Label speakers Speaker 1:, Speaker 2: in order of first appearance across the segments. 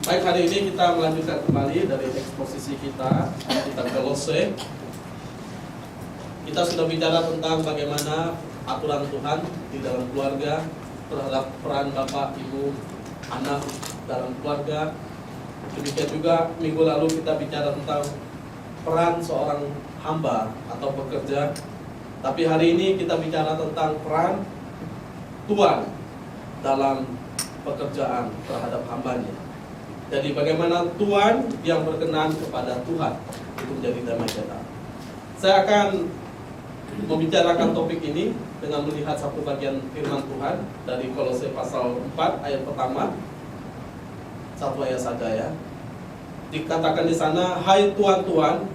Speaker 1: Baik, hari ini kita melanjutkan kembali dari eksposisi kita kitab Kolose. Kita sudah bicara tentang bagaimana aturan Tuhan di dalam keluarga terhadap peran bapak, ibu, anak dalam keluarga. Demikian juga minggu lalu kita bicara tentang peran seorang hamba atau pekerja. Tapi hari ini kita bicara tentang peran Tuhan dalam pekerjaan terhadap hambanya. Jadi bagaimana Tuhan yang berkenan kepada Tuhan itu menjadi tema kita. Saya akan membicarakan topik ini dengan melihat satu bagian firman Tuhan dari Kolose pasal 4 ayat pertama. Satu ayat saja ya. Dikatakan di sana, "Hai Tuhan,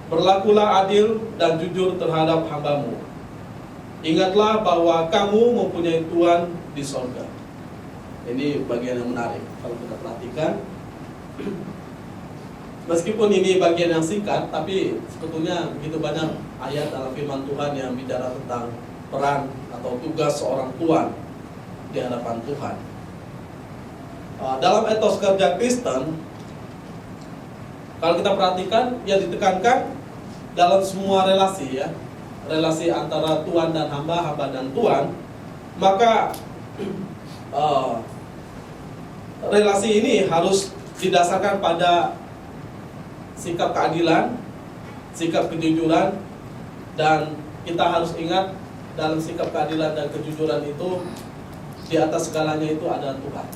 Speaker 1: berlakulah adil dan jujur terhadap hambamu. Ingatlah bahwa kamu mempunyai Tuhan di sorga." Ini bagian yang menarik kalau kita perhatikan. Meskipun ini bagian yang singkat, tapi sebetulnya begitu banyak ayat dalam firman Tuhan yang bicara tentang peran atau tugas seorang tuan di hadapan Tuhan. Dalam etos kerja Kristen, kalau kita perhatikan, yang ditekankan dalam semua relasi ya, relasi antara tuan dan hamba, hamba dan tuan, maka relasi ini harus didasarkan pada sikap keadilan, sikap kejujuran, dan kita harus ingat dalam sikap keadilan dan kejujuran itu di atas segalanya itu ada Tuhan.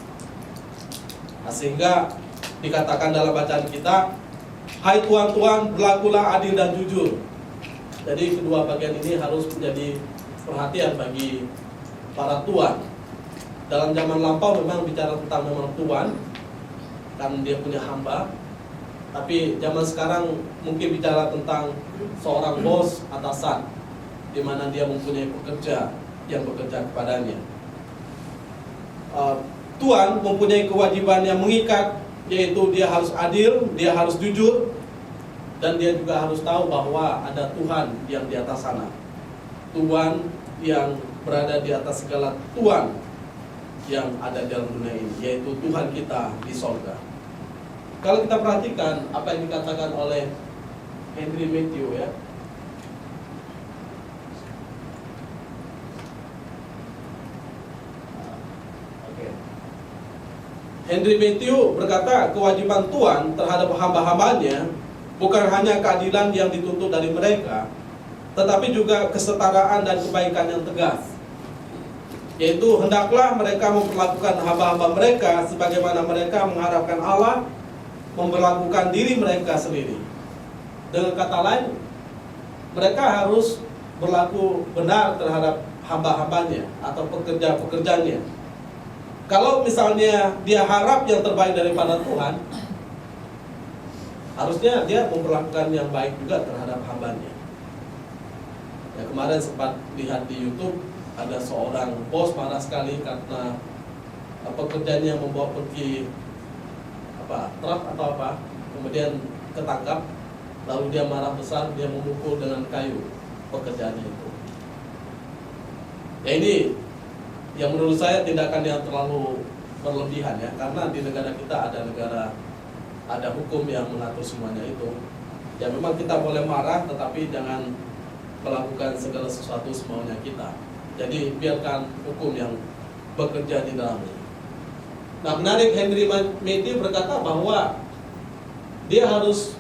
Speaker 1: Sehingga dikatakan dalam bacaan kita, "Hai Tuhan, berlakulah adil dan jujur." Jadi kedua bagian ini harus menjadi perhatian bagi para tuan. Dalam zaman lampau memang bicara tentang memang tuan, kan dia punya hamba. Tapi zaman sekarang mungkin bicara tentang seorang bos atasan, di mana dia mempunyai pekerja yang bekerja kepadanya. Tuan mempunyai kewajiban yang mengikat, yaitu dia harus adil, dia harus jujur, dan dia juga harus tahu bahwa ada Tuhan yang di atas sana. Tuhan yang berada di atas segala Tuhan yang ada dalam dunia ini, yaitu Tuhan kita di sorga. Kalau kita perhatikan apa yang dikatakan oleh Henry Matthew ya, Henry Matthew berkata, kewajiban Tuhan terhadap hamba-hambanya bukan hanya keadilan yang dituntut dari mereka, tetapi juga kesetaraan dan kebaikan yang tegas. Yaitu hendaklah mereka memperlakukan hamba-hamba mereka sebagaimana mereka mengharapkan Allah memperlakukan diri mereka sendiri. Dengan kata lain, mereka harus berlaku benar terhadap hamba-hambanya atau pekerja-pekerjanya. Kalau misalnya dia harap yang terbaik daripada Tuhan, harusnya dia memperlakukan yang baik juga terhadap hambanya. Ya, kemarin sempat lihat di YouTube, ada seorang bos marah sekali karena pekerjanya membawa pergi truk atau apa, kemudian ketangkap, lalu dia marah besar, dia memukul dengan kayu pekerjaannya itu. Ya ini yang menurut saya tindakan yang terlalu berlebihan ya, karena di negara kita ada hukum yang mengatur semuanya itu. Ya memang kita boleh marah, tetapi jangan melakukan segala sesuatu semaunya kita. Jadi biarkan hukum yang bekerja di dalamnya. Nah, menarik, Henry Matthew berkata bahwa dia harus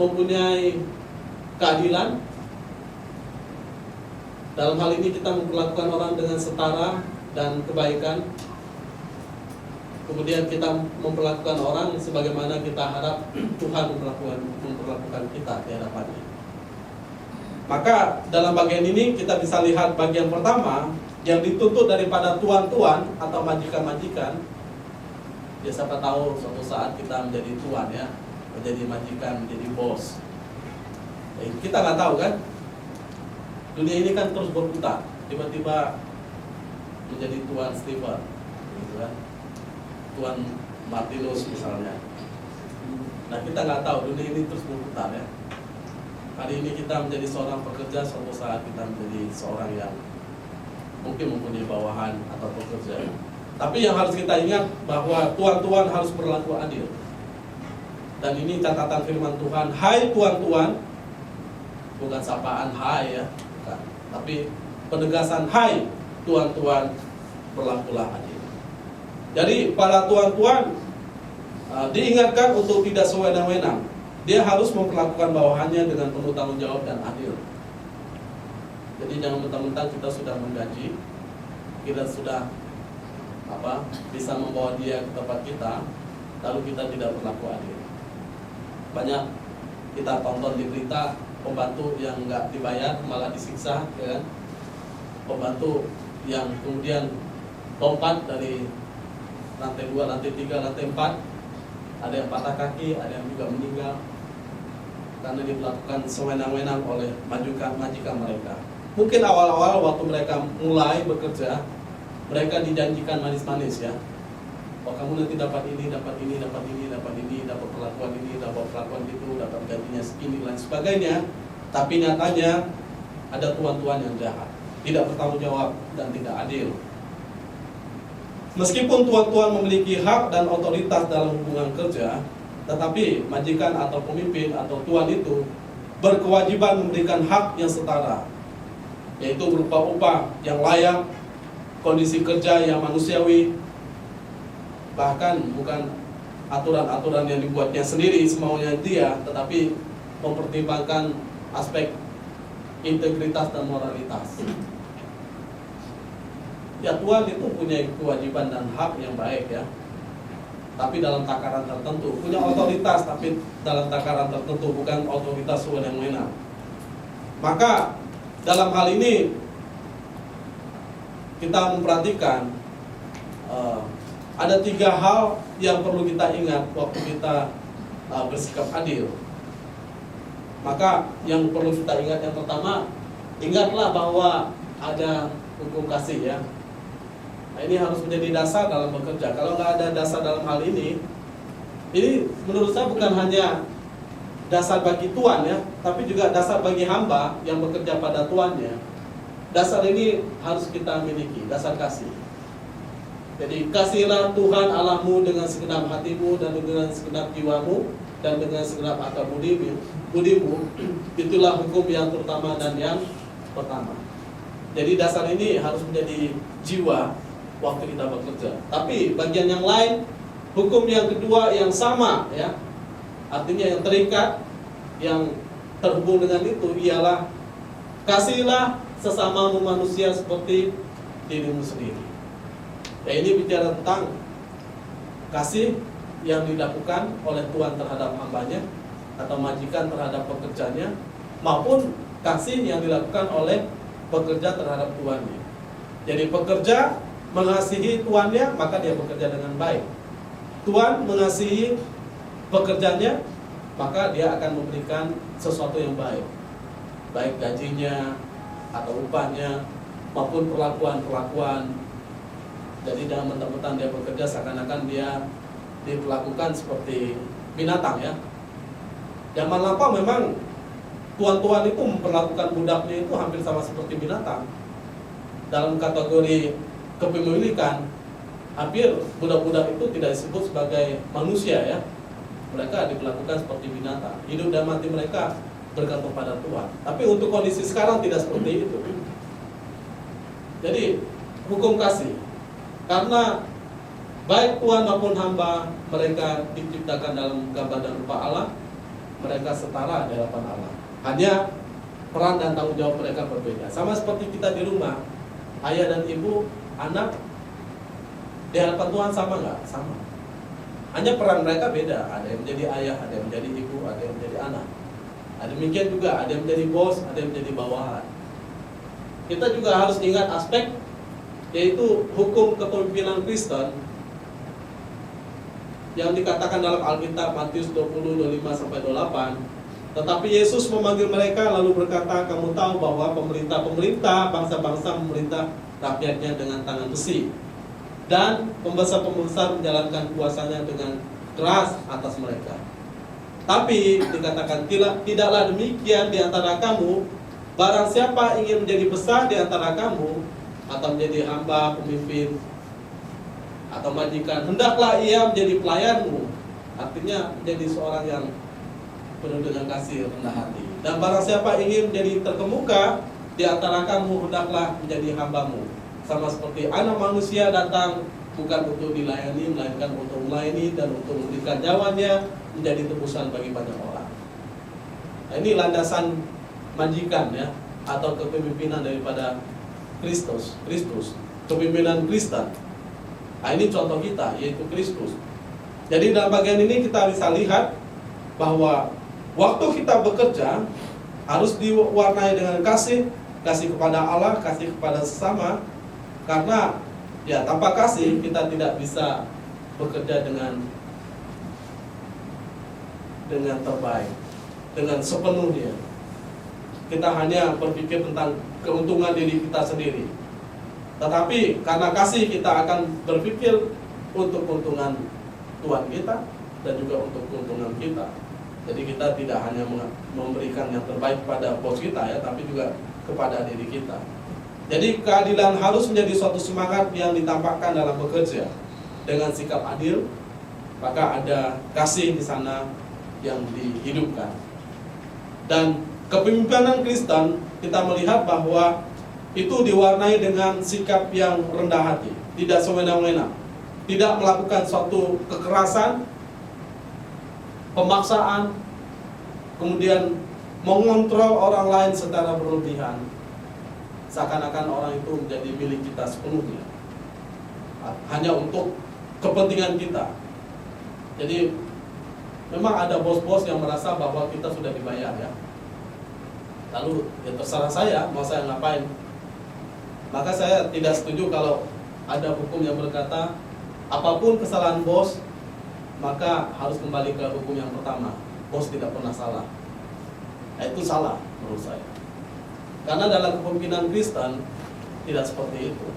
Speaker 1: mempunyai keadilan. Dalam hal ini kita memperlakukan orang dengan setara dan kebaikan. Kemudian kita memperlakukan orang sebagaimana kita harap Tuhan memperlakukan kita di hadapannya. Maka dalam bagian ini kita bisa lihat bagian pertama yang dituntut daripada tuan-tuan atau majikan-majikan. Ya siapa tahu suatu saat kita menjadi tuan ya, menjadi majikan, menjadi bos. Kita nggak tahu kan, dunia ini kan terus berputar. Tiba-tiba menjadi tuan Stephen, gitu kan, tuan Martinus misalnya. Nah kita nggak tahu, dunia ini terus berputar ya. Hari ini kita menjadi seorang pekerja, suatu saat kita menjadi seorang yang mungkin mempunyai bawahan atau pekerja. Tapi yang harus kita ingat bahwa tuan-tuan harus berlaku adil. Dan ini catatan firman Tuhan, hai tuan-tuan, bukan sapaan hai ya, bukan. Tapi penegasan hai tuan-tuan, berlakulah adil. Jadi para tuan-tuan diingatkan untuk tidak sewenang-wenang. Dia harus memperlakukan bawahannya dengan penuh tanggung jawab dan adil. Jadi jangan mentang-mentang kita sudah menggaji, kita sudah bisa membawa dia ke tempat kita, lalu kita tidak berlaku adil. Banyak kita tonton di berita pembantu yang nggak dibayar malah disiksa, ya kan? Pembantu yang kemudian lompat dari lantai 2, lantai 3, lantai 4, ada yang patah kaki, ada yang juga meninggal karena dilakukan sewenang-wenang oleh majikan mereka. Mungkin awal-awal waktu mereka mulai bekerja, mereka dijanjikan manis-manis ya. Oh, kamu nanti dapat ini, dapat ini, dapat ini, dapat ini, dapat perlakuan ini, dapat perlakuan itu, dapat gajinya segini dan sebagainya. Tapi nyatanya ada tuan-tuan yang jahat, tidak bertanggung jawab dan tidak adil. Meskipun tuan-tuan memiliki hak dan otoritas dalam hubungan kerja, tetapi majikan atau pemimpin atau tuan itu berkewajiban memberikan hak yang setara, yaitu berupa upah yang layak, kondisi kerja yang manusiawi, bahkan bukan aturan-aturan yang dibuatnya sendiri semaunya dia, tetapi mempertimbangkan aspek integritas dan moralitas. Ya, tuan itu punya kewajiban dan hak yang baik ya, tapi dalam takaran tertentu. Punya otoritas tapi dalam takaran tertentu, bukan otoritas sewenang-wenang. Maka dalam hal ini kita memperhatikan ada 3 hal yang perlu kita ingat waktu kita bersikap adil. Maka yang perlu kita ingat yang pertama, ingatlah bahwa ada hukum kasih ya. Nah, ini harus menjadi dasar dalam bekerja. Kalau nggak ada dasar dalam hal ini menurut saya bukan hanya dasar bagi tuan ya, tapi juga dasar bagi hamba yang bekerja pada tuannya. Dasar ini harus kita miliki, dasar kasih. Jadi kasihilah Tuhan Allahmu dengan segenap hatimu dan dengan segenap jiwamu dan dengan segenap akal budimu. Itulah hukum yang terutama dan yang pertama. Jadi dasar ini harus menjadi jiwa waktu kita bekerja. Tapi bagian yang lain, hukum yang kedua yang sama ya, artinya yang terikat, yang terhubung dengan itu ialah kasihilah sesamamu manusia seperti dirimu sendiri. Ya, ini bicara tentang kasih yang dilakukan oleh tuan terhadap hambanya atau majikan terhadap pekerjanya, maupun kasih yang dilakukan oleh pekerja terhadap tuannya. Jadi pekerja mengasihi tuannya, maka dia bekerja dengan baik. Tuan mengasihi pekerjanya, maka dia akan memberikan sesuatu yang baik, baik gajinya atau upahnya maupun perlakuan. Jadi jangan mentang-mentang dia bekerja seakan-akan dia diperlakukan seperti binatang ya. Zaman lampau memang tuan-tuan itu memperlakukan budaknya itu hampir sama seperti binatang. Dalam kategori kepemilikan, hampir budak-budak itu tidak disebut sebagai manusia ya. Mereka diperlakukan seperti binatang. Hidup dan mati mereka bergantung pada Tuhan. Tapi untuk kondisi sekarang tidak seperti itu. Jadi hukum kasih, karena baik tuan maupun hamba mereka diciptakan dalam gambar dan rupa Allah, mereka setara di hadapan Allah. Hanya peran dan tanggung jawab mereka berbeda. Sama seperti kita di rumah, ayah dan ibu, anak di hadapan Tuhan sama nggak? Sama. Hanya peran mereka beda. Ada yang menjadi ayah, ada yang menjadi ibu, ada yang menjadi anak. Ada demikian juga, ada yang menjadi bos, ada yang menjadi bawahan. Kita juga harus ingat aspek, yaitu hukum kepemimpinan Kristen yang dikatakan dalam Alkitab Matius 20:25-28. Tetapi Yesus memanggil mereka lalu berkata, kamu tahu bahwa pemerintah bangsa-bangsa memerintah rakyatnya dengan tangan besi, dan pembesar-pembesar menjalankan kuasanya dengan keras atas mereka. Tapi dikatakan tidaklah demikian di antara kamu. Barang siapa ingin menjadi besar di antara kamu atau menjadi hamba pemimpin atau majikan, hendaklah ia menjadi pelayanmu. Artinya menjadi seorang yang penuh dengan kasih rendah hati. Dan barang siapa ingin menjadi terkemuka di antara kamu, hendaklah menjadi hambamu. Sama seperti anak manusia datang bukan untuk dilayani, melainkan untuk melayani dan untuk memberikan nyawanya menjadi tebusan bagi banyak orang. Nah, ini landasan majikan ya, atau kepemimpinan daripada Kristus, kepemimpinan Kristen. Nah, ini contoh kita, yaitu Kristus. Jadi dalam bagian ini kita bisa lihat bahwa waktu kita bekerja harus diwarnai dengan kasih kepada Allah, kasih kepada sesama. Karena ya tanpa kasih kita tidak bisa bekerja dengan terbaik, dengan sepenuhnya. Kita hanya berpikir tentang keuntungan diri kita sendiri. Tetapi karena kasih kita akan berpikir untuk keuntungan Tuhan kita dan juga untuk keuntungan kita. Jadi kita tidak hanya memberikan yang terbaik pada bos kita ya, tapi juga kepada diri kita. Jadi keadilan harus menjadi suatu semangat yang ditampakkan dalam bekerja dengan sikap adil, maka ada kasih di sana yang dihidupkan. Dan kepemimpinan Kristen kita melihat bahwa itu diwarnai dengan sikap yang rendah hati, tidak semena-mena, tidak melakukan suatu kekerasan, pemaksaan, kemudian mengontrol orang lain secara berlebihan, seakan-akan orang itu menjadi milik kita sepenuhnya, hanya untuk kepentingan kita. Jadi memang ada bos-bos yang merasa bahwa kita sudah dibayar ya, lalu ya terserah saya mau saya ngapain. Maka saya tidak setuju kalau ada hukum yang berkata apapun kesalahan bos maka harus kembali ke hukum yang pertama, bos tidak pernah salah. Nah, itu salah menurut saya. Karena dalam kepemimpinan Kristen tidak seperti itu.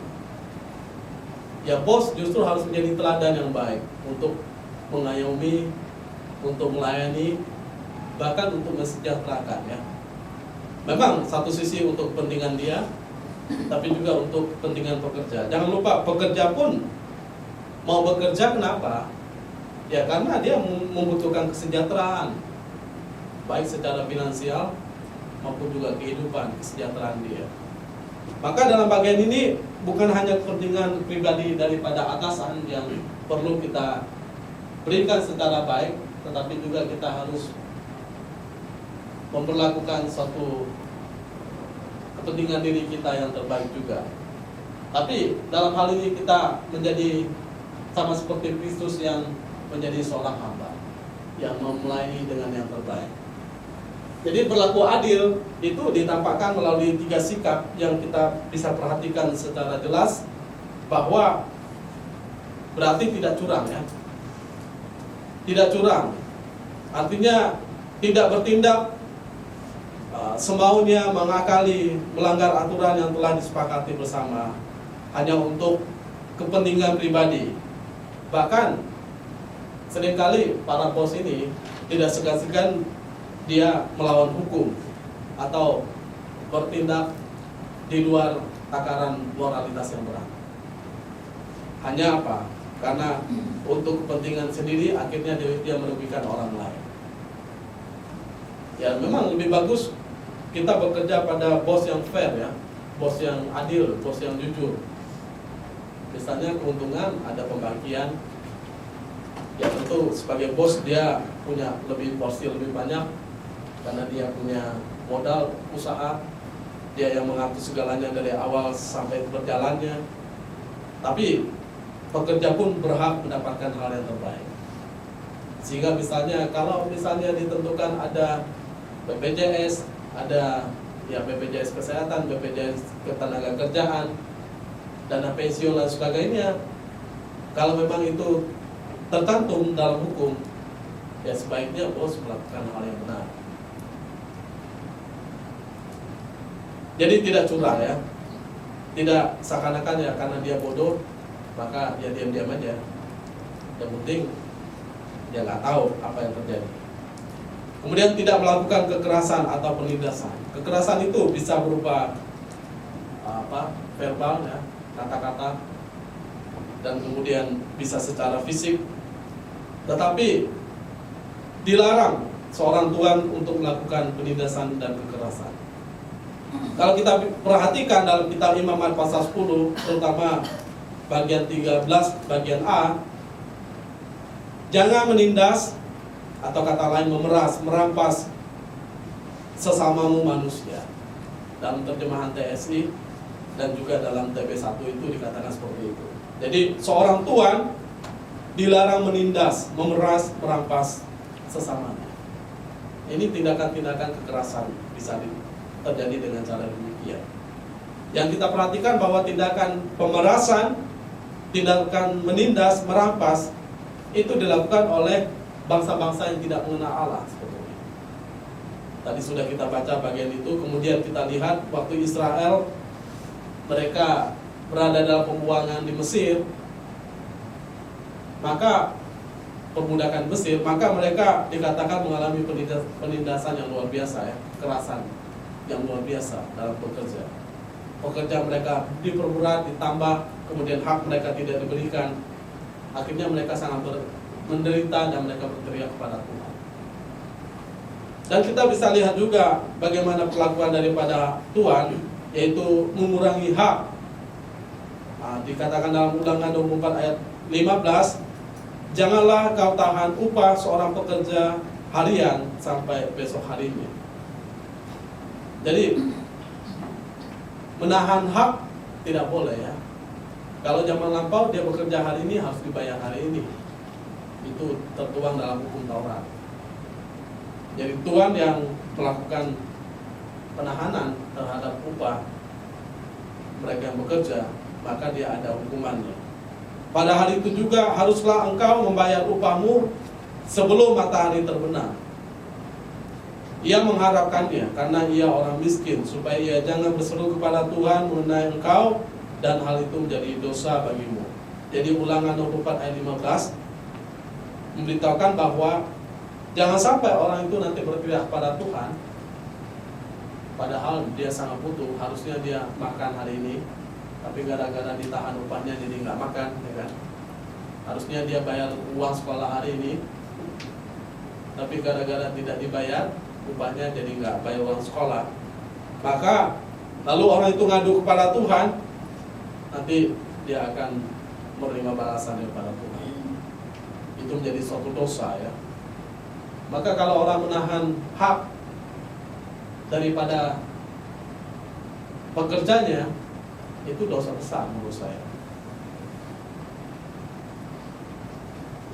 Speaker 1: Ya bos justru harus menjadi teladan yang baik untuk mengayomi, untuk melayani, bahkan untuk mensejahterakan ya. Memang satu sisi untuk kepentingan dia, tapi juga untuk kepentingan pekerja. Jangan lupa pekerja pun mau bekerja kenapa? Ya karena dia membutuhkan kesejahteraan, baik secara finansial maupun juga kehidupan, kesejahteraan dia. Maka dalam bagian ini bukan hanya kepentingan pribadi daripada atasan yang perlu kita berikan secara baik, tetapi juga kita harus memperlakukan suatu kepentingan diri kita yang terbaik juga. Tapi dalam hal ini kita menjadi sama seperti Kristus yang menjadi seorang hamba yang melayani dengan yang terbaik. Jadi berlaku adil itu ditampakkan melalui 3 sikap yang kita bisa perhatikan secara jelas, bahwa berarti tidak curang ya. Tidak curang artinya tidak bertindak semaunya, mengakali, melanggar aturan yang telah disepakati bersama hanya untuk kepentingan pribadi. Bahkan seringkali para bos ini tidak segan-segan dia melawan hukum atau bertindak di luar takaran moralitas yang berat. Hanya apa? Karena untuk kepentingan sendiri akhirnya dia merugikan orang lain. Ya memang lebih bagus kita bekerja pada bos yang fair ya, bos yang adil, bos yang jujur. Misalnya keuntungan ada pembagian, ya tentu sebagai bos dia punya lebih porsi lebih banyak karena dia punya modal usaha, dia yang mengatur segalanya dari awal sampai berjalannya. Tapi pekerja pun berhak mendapatkan hal yang terbaik. Sehingga misalnya kalau misalnya ditentukan ada BPJS, ada ya BPJS kesehatan, BPJS ketenagakerjaan, dana pensiun dan sebagainya, kalau memang itu tercantum dalam hukum, ya sebaiknya bos melakukan hal yang benar. Jadi tidak curang ya, tidak seakan-akan ya karena dia bodoh maka dia diam-diam aja. Yang penting dia nggak tahu apa yang terjadi. Kemudian tidak melakukan kekerasan atau penindasan. Kekerasan itu bisa berupa verbal ya, kata-kata, dan kemudian bisa secara fisik, tetapi dilarang seorang tuan untuk melakukan penindasan dan kekerasan. Kalau kita perhatikan dalam kitab Imamat pasal 10, terutama bagian 13 bagian A, jangan menindas atau kata lain memeras, merampas sesamamu manusia. Dalam terjemahan TSI dan juga dalam TB1 itu dikatakan seperti itu. Jadi seorang tuan dilarang menindas, memeras, merampas sesamanya. Ini tindakan-tindakan kekerasan bisa terjadi dengan cara demikian. Yang kita perhatikan bahwa tindakan pemerasan, tindakan menindas, merampas itu dilakukan oleh bangsa-bangsa yang tidak mengenal Allah sebetulnya. Tadi sudah kita baca bagian itu. Kemudian kita lihat waktu Israel mereka berada dalam pembuangan di Mesir, maka perbudakan Mesir, maka mereka dikatakan mengalami penindasan yang luar biasa, ya, kekerasan yang luar biasa dalam bekerja. Pekerja mereka diperberat, ditambah, kemudian hak mereka tidak diberikan. Akhirnya mereka sangat menderita dan mereka berteriak kepada Tuhan. Dan kita bisa lihat juga bagaimana perlakuan daripada Tuhan, yaitu mengurangi hak. Dikatakan dalam Ulangan 24 ayat 15, janganlah kau tahan upah seorang pekerja harian sampai besok harinya. Jadi menahan hak tidak boleh, ya. Kalau zaman lampau dia bekerja hari ini harus dibayar hari ini. Itu tertuang dalam hukum Taurat. Jadi tuan yang melakukan penahanan terhadap upah mereka yang bekerja, maka dia ada hukumannya. Pada hari itu juga haruslah engkau membayar upahmu sebelum matahari terbenam. Ia mengharapkannya karena ia orang miskin, supaya ia jangan berseru kepada Tuhan mengenai engkau, dan hal itu menjadi dosa bagimu. Jadi Ulangan 24 ayat 15 memberitahukan bahwa jangan sampai orang itu nanti berteriak pada Tuhan, padahal dia sangat butuh, harusnya dia makan hari ini, tapi gara-gara ditahan upahnya jadi nggak makan, ya kan? Harusnya dia bayar uang sekolah hari ini, tapi gara-gara tidak dibayar upahnya jadi nggak bayar uang sekolah. Maka lalu orang itu ngadu kepada Tuhan, nanti dia akan menerima balasan daripada Tuhan. Itu menjadi suatu dosa, ya. Maka kalau orang menahan hak daripada pekerjanya, itu dosa besar menurut saya.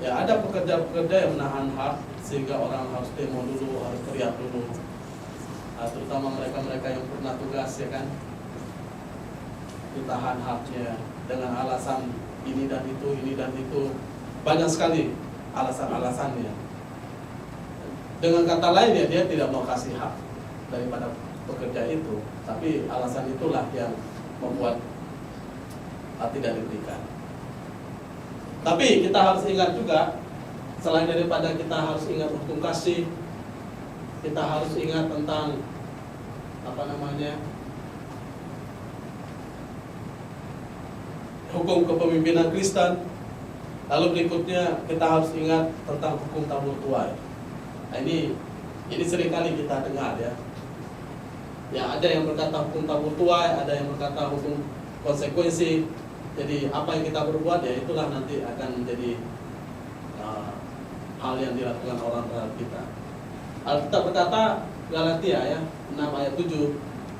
Speaker 1: Ya, ada pekerja-pekerja yang menahan hak sehingga orang harus demo dulu, harus teriak dulu. Terutama mereka-mereka yang pernah tugas, ya kan, ditahan haknya dengan alasan ini dan itu, ini dan itu. Banyak sekali alasan-alasannya. Dengan kata lain, ya, dia tidak mau kasih hak daripada pekerja itu, tapi alasan itulah yang membuat tidak diberikan. Tapi kita harus ingat juga, selain daripada kita harus ingat hukum kasih, kita harus ingat tentang hukum kepemimpinan Kristen. Lalu berikutnya kita harus ingat tentang hukum tabur tuai. Nah, ini seringkali kita dengar, ya. Ya, ada yang berkata hukum tabur tuai, ada yang berkata hukum konsekuensi. Jadi apa yang kita berbuat, ya itulah nanti akan menjadi hal yang dilakukan orang terhadap kita. Alkitab berkata, Galatia, ya, 6 ayat 7,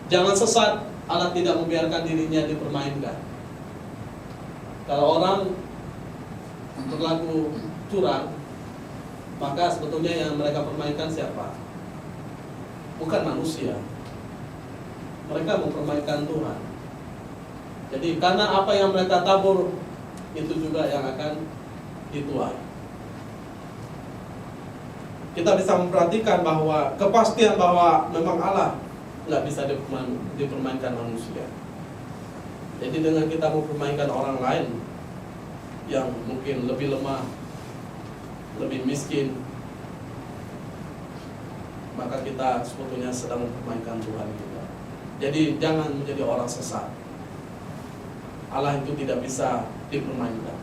Speaker 1: jangan sesat, Allah tidak membiarkan dirinya dipermainkan. Kalau orang berlaku curang, maka sebetulnya yang mereka permainkan siapa? Bukan manusia. Mereka mempermainkan Tuhan. Jadi karena apa yang mereka tabur, itu juga yang akan dituai. Kita bisa memperhatikan bahwa kepastian bahwa memang Allah nggak bisa dipermainkan manusia. Jadi dengan kita mempermainkan orang lain yang mungkin lebih lemah, lebih miskin, maka kita sebetulnya sedang mempermainkan Tuhan kita. Jadi jangan menjadi orang sesat. Allah itu tidak bisa dipermainkan.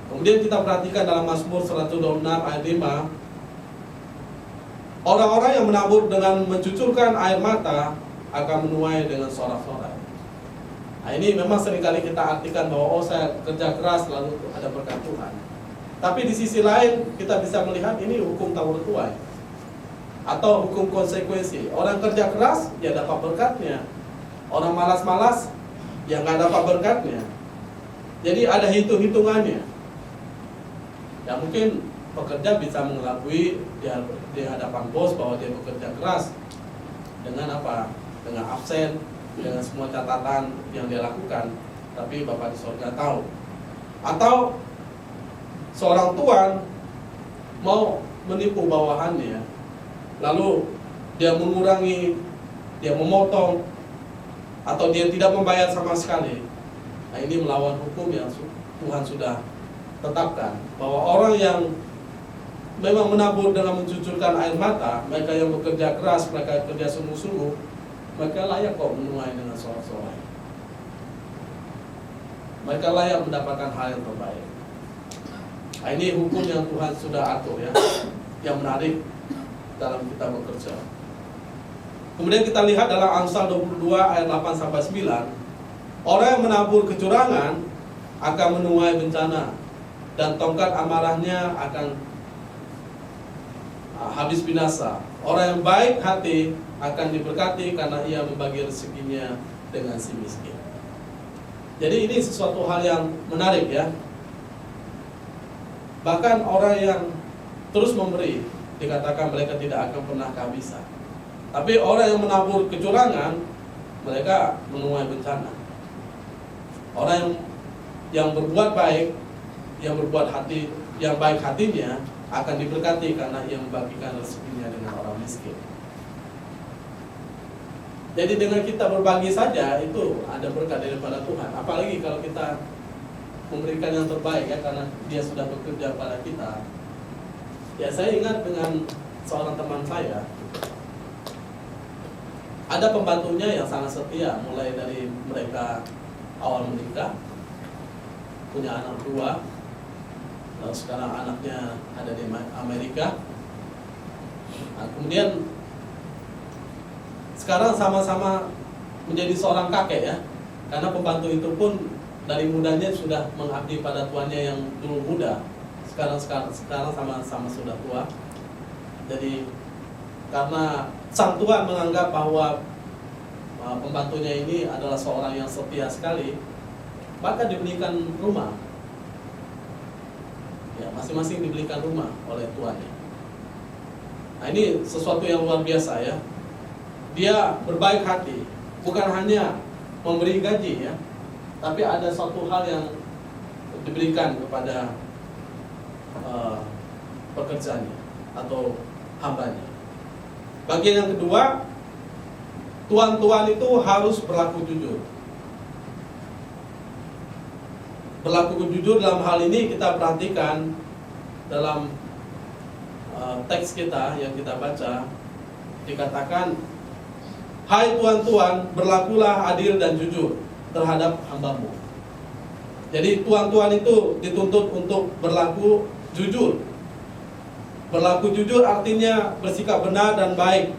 Speaker 1: Kemudian kita perhatikan dalam Mazmur 126 ayat 5, orang-orang yang menabur dengan mencucurkan air mata akan menuai dengan sorak-sorai. Nah, ini memang seringkali kita artikan bahwa saya kerja keras lalu ada berkat Tuhan. Tapi di sisi lain kita bisa melihat ini hukum tawar tuai atau hukum konsekuensi. Orang kerja keras ya dapat berkatnya. Orang malas-malas ya nggak dapat berkatnya. Jadi ada hitung-hitungannya. Ya mungkin pekerja bisa mengakui di hadapan bos bahwa dia bekerja keras dengan apa? Dengan absen, dengan semua catatan yang dia lakukan. Tapi Bapak di surga tahu. Atau seorang tuan mau menipu bawahannya, lalu dia mengurangi, dia memotong, atau dia tidak membayar sama sekali. Nah, ini melawan hukum yang Tuhan sudah tetapkan, bahwa orang yang memang menabur dengan mencucurkan air mata, mereka yang bekerja keras, mereka kerja sungguh-sungguh, mereka layak kok menuai dengan sorak-sorai. Mereka layak mendapatkan hal yang terbaik. Nah, ini hukum yang Tuhan sudah atur ya, yang menarik dalam kita bekerja. Kemudian kita lihat dalam Amsal 22 ayat 8-9, orang yang menabur kecurangan akan menuai bencana, dan tongkat amarahnya akan habis binasa. Orang yang baik hati akan diberkati karena ia membagi rezekinya dengan si miskin. Jadi ini sesuatu hal yang menarik ya. Bahkan orang yang terus memberi dikatakan mereka tidak akan pernah kehabisan. Tapi orang yang menabur kecurangan, mereka menuai bencana. Orang yang berbuat baik, yang berbuat hati, yang baik hatinya akan diberkati karena ia membagikan rezekinya dengan orang miskin. Jadi dengan kita berbagi saja itu ada berkat daripada Tuhan. Apalagi kalau kita memberikan yang terbaik ya, karena dia sudah bekerja pada kita. Ya, saya ingat dengan seorang teman saya, ada pembantunya yang sangat setia, mulai dari mereka awal menikah, punya anak 2, lalu sekarang anaknya ada di Amerika. Nah, kemudian sekarang sama-sama menjadi seorang kakek ya, karena pembantu itu pun dari mudanya sudah mengabdi pada tuannya yang dulu muda, sekarang sama-sama sudah tua. Jadi karena sang tuan menganggap bahwa pembantunya ini adalah seorang yang setia sekali, maka dibelikan rumah. Ya, masing-masing dibelikan rumah oleh tuannya. Nah, ini sesuatu yang luar biasa ya. Dia berbaik hati, bukan hanya memberi gaji ya, tapi ada suatu hal yang diberikan kepada pekerjaannya atau hambanya. Bagian yang kedua, tuan-tuan itu harus berlaku jujur. Berlaku jujur dalam hal ini kita perhatikan dalam teks kita yang kita baca, dikatakan, hai tuan-tuan, berlakulah adil dan jujur terhadap hambamu. Jadi tuan-tuan itu dituntut untuk berlaku jujur. Berlaku jujur artinya bersikap benar dan baik.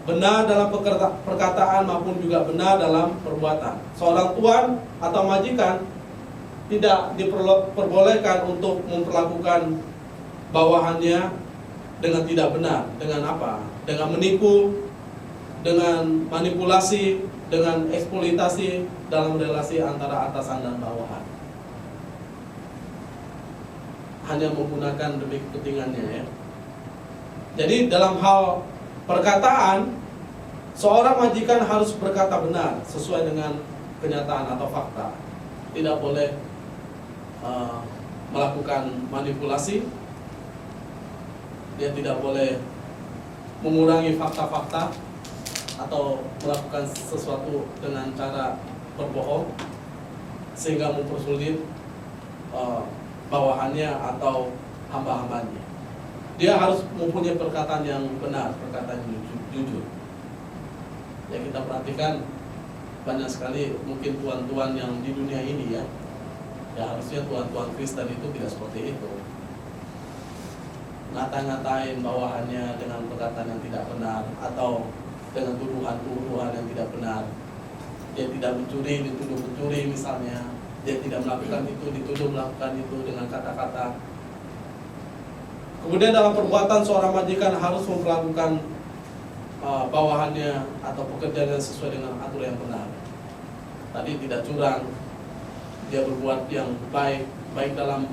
Speaker 1: Benar dalam perkataan maupun juga benar dalam perbuatan. Seorang tuan atau majikan tidak diperbolehkan untuk memperlakukan bawahannya dengan tidak benar. Dengan apa? Dengan menipu, dengan manipulasi, dengan eksploitasi dalam relasi antara atasan dan bawahan. Hanya menggunakan demi kepentingannya ya. Jadi dalam hal perkataan, seorang majikan harus berkata benar sesuai dengan kenyataan atau fakta. Tidak boleh melakukan manipulasi. Dia tidak boleh mengurangi fakta-fakta atau melakukan sesuatu dengan cara berbohong sehingga mempersulit bawahannya atau hamba-hambanya. Dia harus mempunyai perkataan yang benar, perkataan yang jujur. Ya, kita perhatikan banyak sekali mungkin tuan-tuan yang di dunia ini ya, Ya harusnya tuan-tuan Kristen itu tidak seperti itu. Ngata-ngatain bawahannya dengan perkataan yang tidak benar, atau dengan tuduhan-tuduhan yang tidak benar. Dia tidak mencuri, dituduh mencuri misalnya. Dia tidak melakukan itu, dituduh melakukan itu dengan kata-kata. Kemudian dalam perbuatan seorang majikan harus memperlakukan bawahannya atau pekerjaannya sesuai dengan aturan yang benar. Tadi tidak curang, dia berbuat yang baik dalam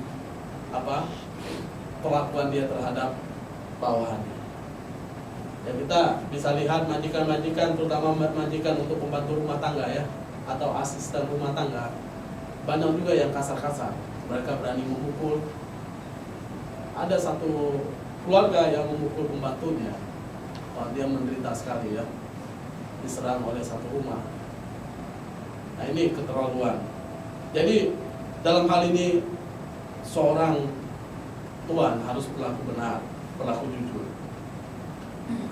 Speaker 1: perlakuan dia terhadap bawahannya. Ya, kita bisa lihat majikan-majikan, terutama majikan untuk pembantu rumah tangga ya, atau asisten rumah tangga, banyak juga yang kasar-kasar. Mereka berani memukul. Ada satu keluarga yang memukul pembantunya. Dia menderita sekali ya, diserang oleh satu rumah. Nah, ini keterlaluan. Jadi dalam hal ini seorang tuan harus berlaku benar, berlaku jujur.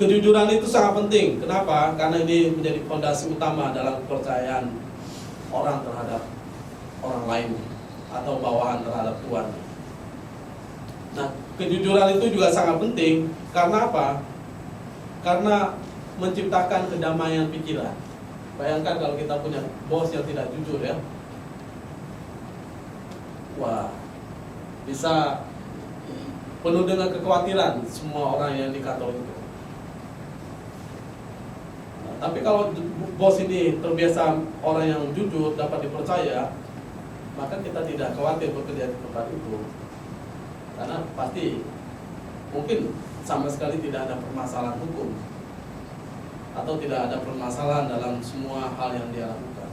Speaker 1: Kejujuran itu sangat penting. Kenapa? Karena ini menjadi fondasi utama dalam kepercayaan orang terhadap orang lain atau bawahan terhadap tuan. Nah, kejujuran itu juga sangat penting. Karena apa? Karena menciptakan kedamaian pikiran. Bayangkan kalau kita punya bos yang tidak jujur ya. Wah, bisa penuh dengan kekhawatiran semua orang yang di kantor itu. Nah, tapi kalau bos ini terbiasa orang yang jujur, dapat dipercaya, maka kita tidak khawatir bekerja di tempat itu. Karena pasti mungkin sama sekali tidak ada permasalahan hukum, atau tidak ada permasalahan dalam semua hal yang dia lakukan.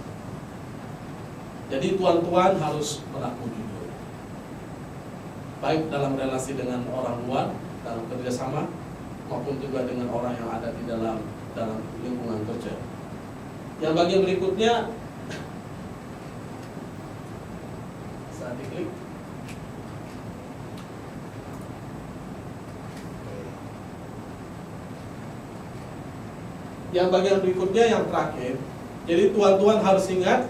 Speaker 1: Jadi tuan-tuan harus berlaku jujur, baik dalam relasi dengan orang luar, dalam kerjasama, maupun juga dengan orang yang ada di dalam lingkungan kerja. Yang bagian berikutnya, bisa diklik. Yang bagian berikutnya yang terakhir. Jadi tuan-tuan harus ingat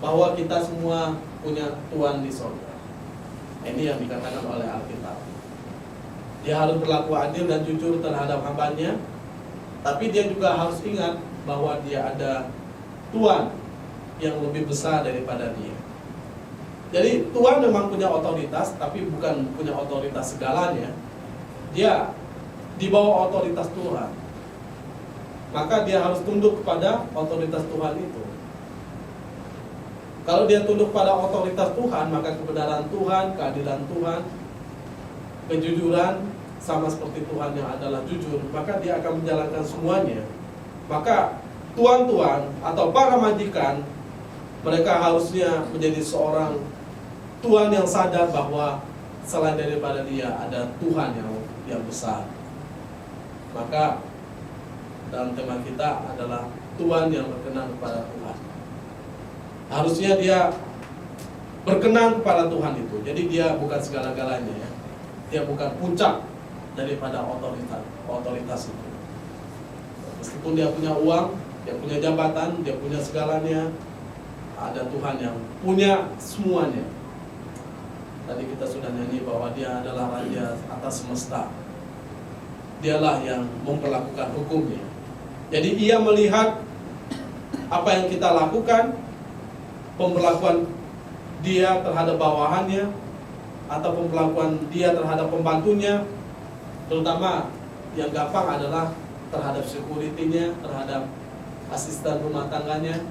Speaker 1: bahwa kita semua punya Tuhan di sorga. Ini yang dikatakan oleh Alkitab. Dia harus berlaku adil dan jujur terhadap hambanya, tapi dia juga harus ingat bahwa dia ada Tuhan yang lebih besar daripada dia. Jadi Tuhan memang punya otoritas, tapi bukan punya otoritas segalanya. Dia di bawah otoritas Tuhan. Maka dia harus tunduk kepada otoritas Tuhan itu. Kalau dia tunduk pada otoritas Tuhan, maka kebenaran Tuhan, keadilan Tuhan, kejujuran, sama seperti Tuhan yang adalah jujur, maka dia akan menjalankan semuanya. Maka tuan-tuan atau para majikan, mereka harusnya menjadi seorang tuan yang sadar bahwa selain daripada dia ada Tuhan yang besar. Maka dalam tema kita adalah Tuhan yang berkenan kepada Tuhan. Harusnya dia berkenan kepada Tuhan itu. Jadi dia bukan segala-galanya ya. Dia bukan puncak daripada otoritas itu. Meskipun dia punya uang, dia punya jabatan, dia punya segalanya, ada Tuhan yang punya semuanya. Tadi kita sudah nyanyi bahwa dia adalah Raja atas semesta. Dialah yang memperlakukan hukumnya. Jadi ia melihat apa yang kita lakukan, pemberlakuan dia terhadap bawahannya, atau pemberlakuan dia terhadap pembantunya, terutama yang gampang adalah terhadap security-nya, terhadap asisten rumah tangganya,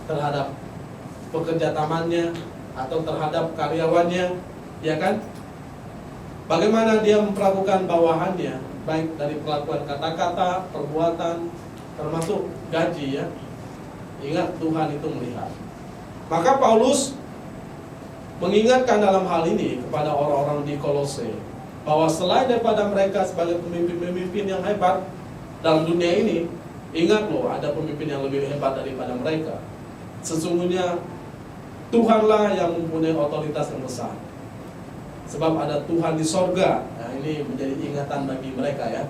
Speaker 1: terhadap pekerja tamannya, atau terhadap karyawannya, ya kan? Bagaimana dia memperlakukan bawahannya, baik dari perlakuan kata-kata, perbuatan, termasuk gaji ya. Ingat Tuhan itu melihat. Maka Paulus mengingatkan dalam hal ini kepada orang-orang di Kolose bahwa selain daripada mereka sebagai pemimpin-pemimpin yang hebat dalam dunia ini, ingat loh, ada pemimpin yang lebih hebat daripada mereka. Sesungguhnya Tuhanlah yang mempunyai otoritas yang besar. Sebab ada Tuhan di sorga. Nah, ini menjadi ingatan bagi mereka ya.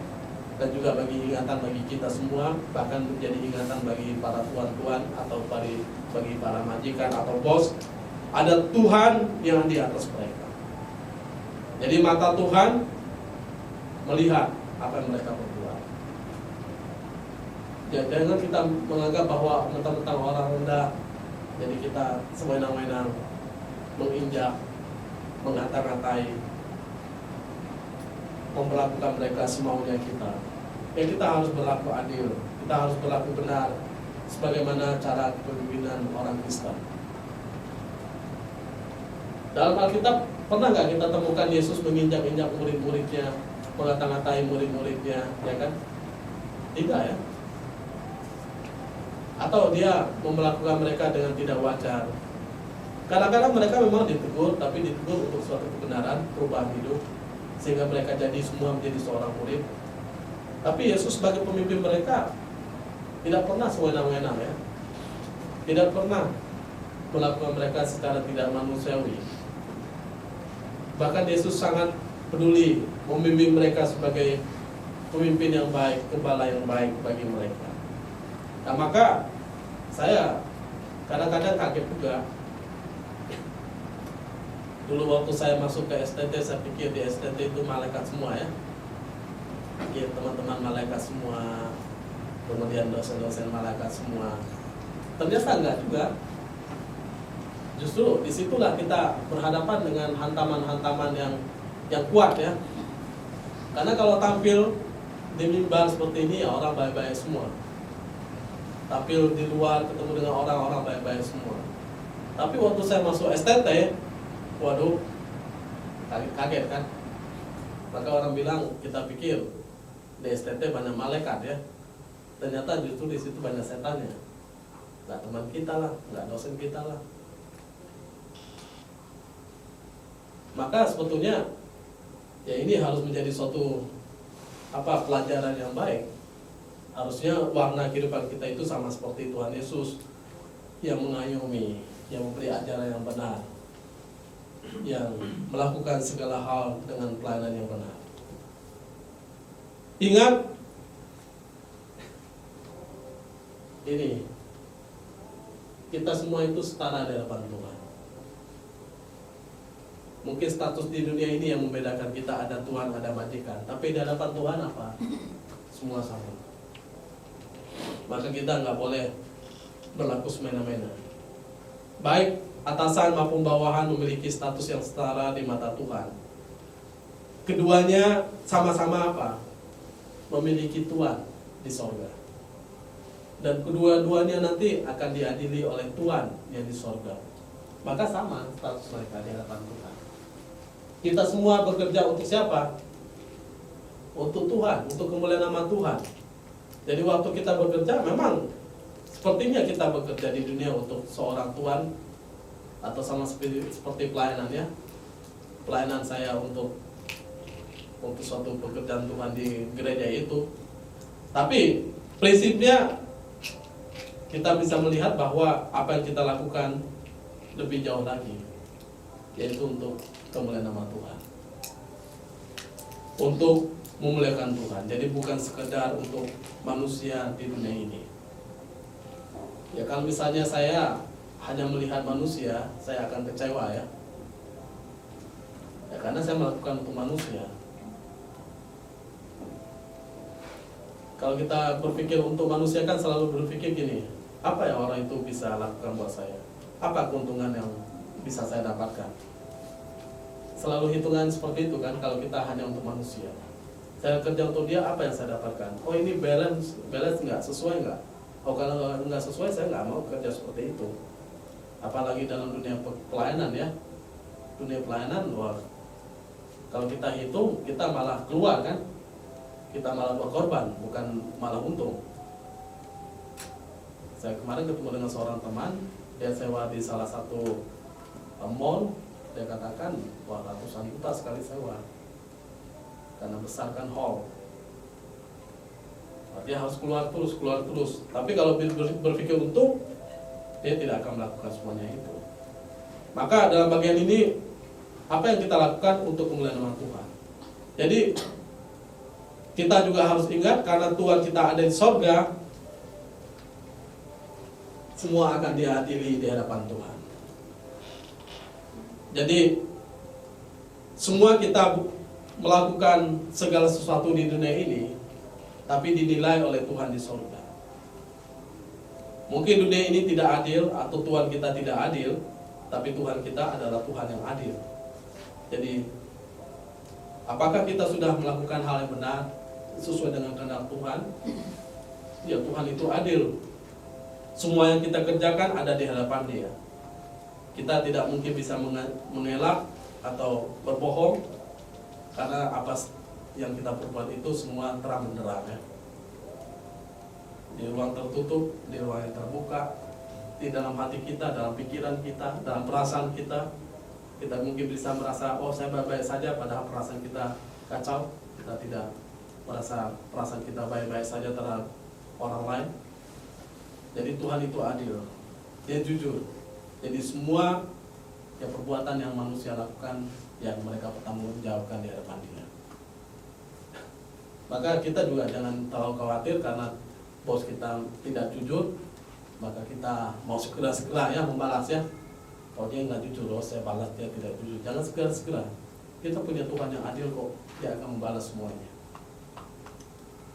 Speaker 1: Dan juga bagi ingatan bagi kita semua, bahkan menjadi ingatan bagi para tuan-tuan atau bagi para majikan atau bos, Ada Tuhan yang di atas mereka. Jadi mata Tuhan melihat apa yang mereka berbuat. Ya, jangan kita menganggap bahwa mentang-mentang orang rendah, jadi kita sewenang-wenang menginjak, mengata-ngatai, memperlakukan mereka semaunya kita. Ya, kita harus berlaku adil, kita harus berlaku benar, sebagaimana cara kepemimpinan orang Kristen. Dalam Alkitab pernah nggak kita temukan Yesus menginjak-injak murid-muridnya, mengata-ngatai murid-muridnya, ya kan? Tidak ya? Atau dia memperlakukan mereka dengan tidak wajar. Kadang-kadang mereka memang ditegur, tapi ditegur untuk suatu kebenaran, perubahan hidup, sehingga mereka jadi semua menjadi seorang murid. Tapi Yesus sebagai pemimpin mereka tidak pernah sewenang-wenang ya, tidak pernah melakukan mereka secara tidak manusiawi. Bahkan Yesus sangat peduli membimbing mereka sebagai pemimpin yang baik, gembala yang baik bagi mereka. Nah, maka saya kadang-kadang kaget juga. Dulu waktu saya masuk ke STT, saya pikir di STT itu malaikat semua ya. Pikir teman-teman malaikat semua, kemudian dosen-dosen malaikat semua. Ternyata enggak juga. Justru disitulah kita berhadapan dengan hantaman-hantaman yang kuat ya. Karena kalau tampil di mimbar seperti ini ya orang baik-baik semua. Tampil di luar ketemu dengan orang-orang baik-baik semua. Tapi waktu saya masuk STT, waduh, kaget kan. Maka orang bilang, kita pikir di STT banyak malaikat ya. Ternyata justru di situ banyak setannya. Nggak teman kita lah, nggak dosen kita lah. Maka sebetulnya ya ini harus menjadi suatu pelajaran yang baik. Harusnya warna kehidupan kita itu sama seperti Tuhan Yesus yang mengayomi, yang memberi ajaran yang benar, yang melakukan segala hal dengan pelayanan yang benar. Ingat ini, kita semua itu setara di hadapan Tuhan. Mungkin status di dunia ini yang membedakan kita, ada Tuhan, ada majikan. Tapi di hadapan Tuhan apa? Semua sama. Maka kita nggak boleh berlaku semena-mena. Baik atasan maupun bawahan memiliki status yang setara di mata Tuhan. Keduanya sama-sama apa? Memiliki Tuhan di sorga. Dan kedua-duanya nanti akan diadili oleh Tuhan yang di sorga. Maka sama status mereka di hadapan Tuhan. Kita semua bekerja untuk siapa? Untuk Tuhan, untuk kemuliaan nama Tuhan. Jadi waktu kita bekerja memang sepertinya kita bekerja di dunia untuk seorang Tuhan, atau sama seperti pelayanan ya. Pelayanan saya untuk suatu pekerjaan Tuhan di gereja itu. Tapi prinsipnya kita bisa melihat bahwa apa yang kita lakukan lebih jauh lagi, yaitu untuk kemuliaan nama Tuhan, untuk memuliakan Tuhan. Jadi bukan sekedar untuk manusia di dunia ini. Ya kalau misalnya saya hanya melihat manusia, saya akan kecewa ya. Ya karena saya melakukan untuk manusia. Kalau kita berpikir untuk manusia kan selalu berpikir gini, apa yang orang itu bisa lakukan buat saya? Apa keuntungan yang bisa saya dapatkan? Selalu hitungan seperti itu kan kalau kita hanya untuk manusia. Saya kerja untuk dia, apa yang saya dapatkan? Oh ini balance nggak? Sesuai nggak? Oh kalau nggak sesuai saya nggak mau kerja seperti itu. Apalagi dalam dunia pelayanan ya. Dunia pelayanan, wah, kalau kita hitung kita malah keluar kan? Kita malah berkorban, bukan malah untung. Saya kemarin ketemu dengan seorang teman, dia sewa di salah satu mall. Dia katakan, wah ratusan juta sekali sewa, karena besar kan hall. Dia harus keluar terus. Tapi kalau berpikir untung, dia tidak akan melakukan semuanya itu. Maka dalam bagian ini, apa yang kita lakukan untuk kemuliaan nama Tuhan. Jadi kita juga harus ingat, karena Tuhan kita ada di sorga, semua akan diadili di hadapan Tuhan. Jadi semua kita melakukan segala sesuatu di dunia ini, tapi dinilai oleh Tuhan di surga. Mungkin dunia ini tidak adil atau Tuhan kita tidak adil, tapi Tuhan kita adalah Tuhan yang adil. Jadi apakah kita sudah melakukan hal yang benar sesuai dengan kehendak Tuhan? Ya, Tuhan itu adil. Semua yang kita kerjakan ada di hadapan Dia. Kita tidak mungkin bisa mengelak atau berbohong, karena apa yang kita perbuat itu semua terang benderang, ya. Di ruang tertutup, di ruang yang terbuka, di dalam hati kita, dalam pikiran kita, dalam perasaan kita. Kita mungkin bisa merasa, oh saya baik-baik saja, padahal perasaan kita kacau. Kita tidak merasa perasaan kita baik-baik saja terhadap orang lain. Jadi Tuhan itu adil, Dia jujur. Jadi semua perbuatan yang manusia lakukan, yang mereka pertanggungjawabkan di hadapan Dia. Maka kita juga jangan terlalu khawatir karena bos kita tidak jujur, maka kita mau segera-segera ya membalas, ya. Kalau dia nggak jujur, oh saya balas dia tidak jujur. Jangan segera-segera. Kita punya Tuhan yang adil kok, Dia akan membalas semuanya.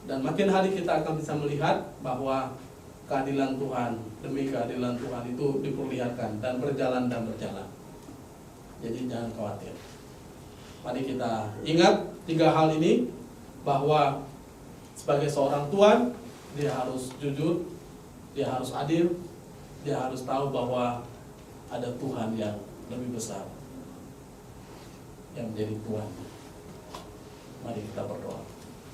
Speaker 1: Dan makin hari kita akan bisa melihat bahwa keadilan Tuhan, demi keadilan Tuhan itu diperlihatkan dan berjalan. Jadi jangan khawatir. Mari kita ingat 3 hal ini, bahwa sebagai seorang Tuhan, dia harus jujur, dia harus adil, dia harus tahu bahwa ada Tuhan yang lebih besar yang menjadi Tuhan. Mari kita berdoa.